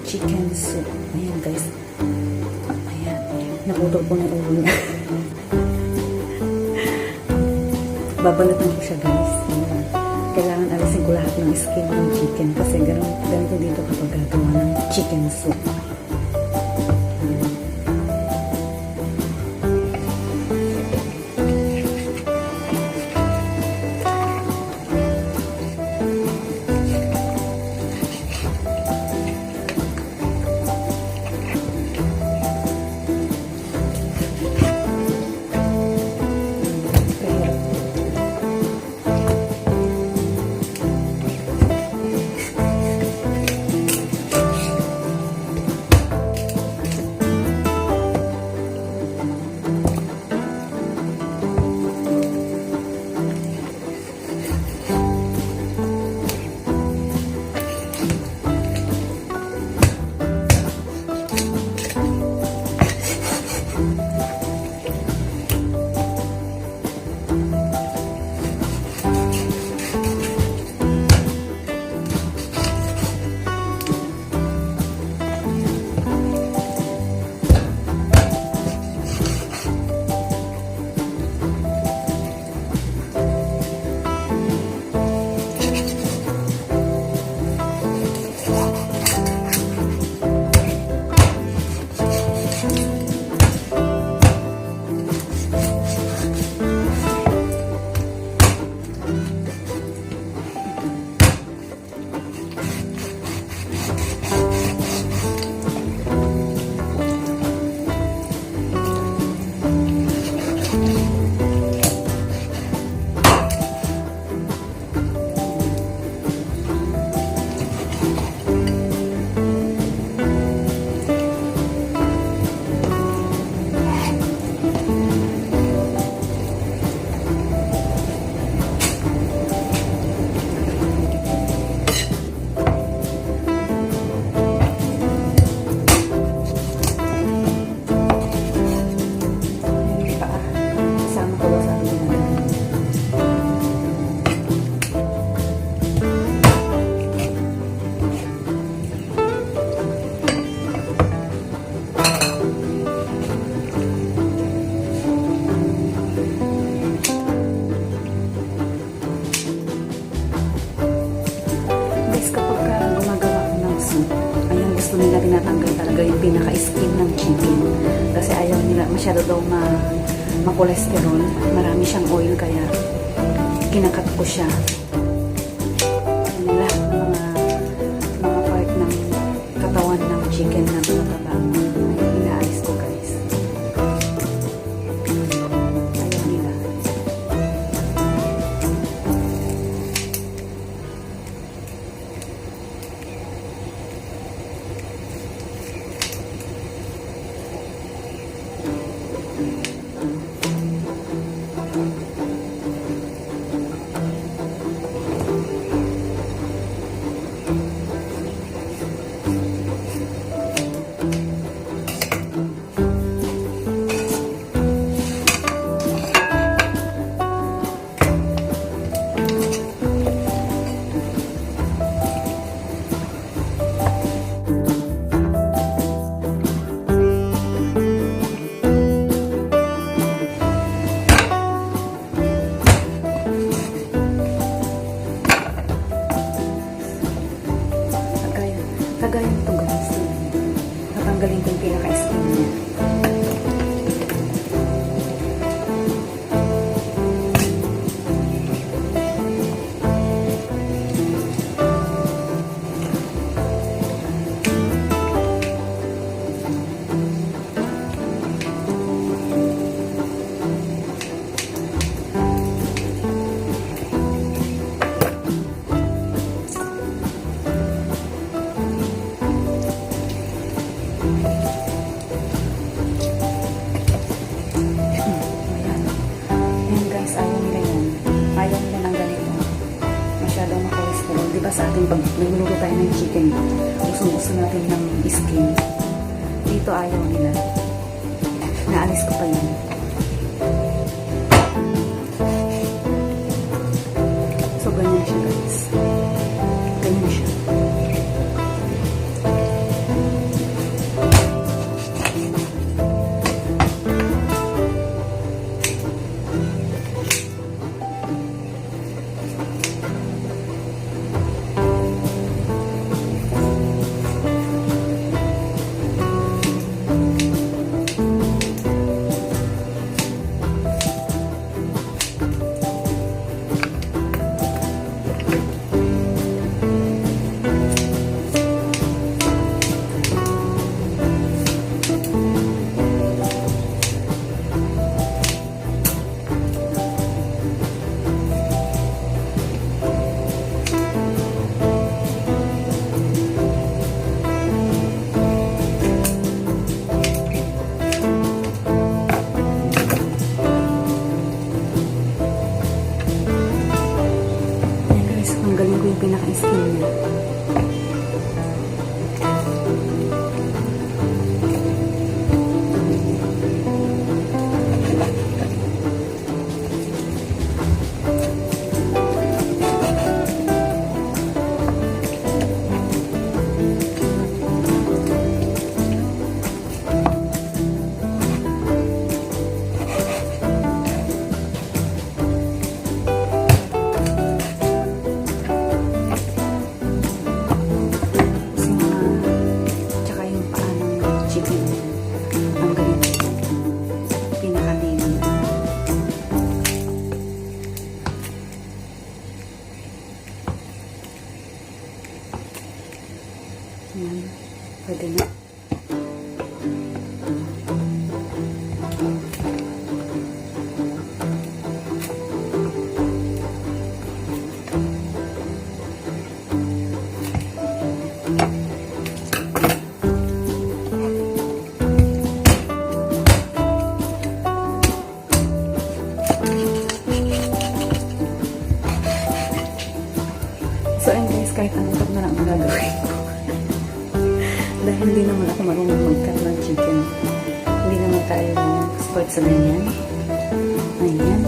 chicken soup. Ayan guys. Ayan. Naputol ko na yung ulo niya. Babalatan ko siya guys. Ayan. Kailangan alisin ko lahat ng skin ng chicken kasi ganito dito kapag gagawa ng chicken soup. Nila tinatanggal talaga yung pinaka-skin ng chicken kasi ayaw nila masyado daw ma-cholesterol, marami siyang oil kaya kinakat ko siya. Lahat mga part ng katawan ng chicken na mataba inaalis ko guys. Ayaw nila. Kagaya nito guys, tatanggalin ko yung pinaka-skin niya. Diba sa ating pag nagluluto tayo ng chicken, gusto natin ng skin. Dito ayaw nila. Naalis ko pa yun. So ganyan siya guys. Ganyan siya. Tanggalin ko yung pinaka-skin niya. Ayan, pwede na. So, ayun guys, kahit anong na lang ang gagawin ko. Dahil hindi naman ako marunong mag-cut ng chicken. Hindi naman tayo expert sa ganyan. Ayan.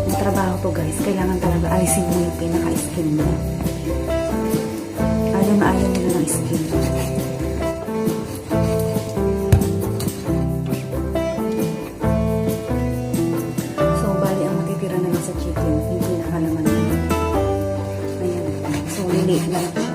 Ang trabaho to guys, kailangan talaga alisin mo yung pinaka-skin mo. Ayaw na ayaw nila ng skin. So, bali ang matitira na lang sa chicken, yung pinakalaman na. Ayan. So, liliit na lang siya.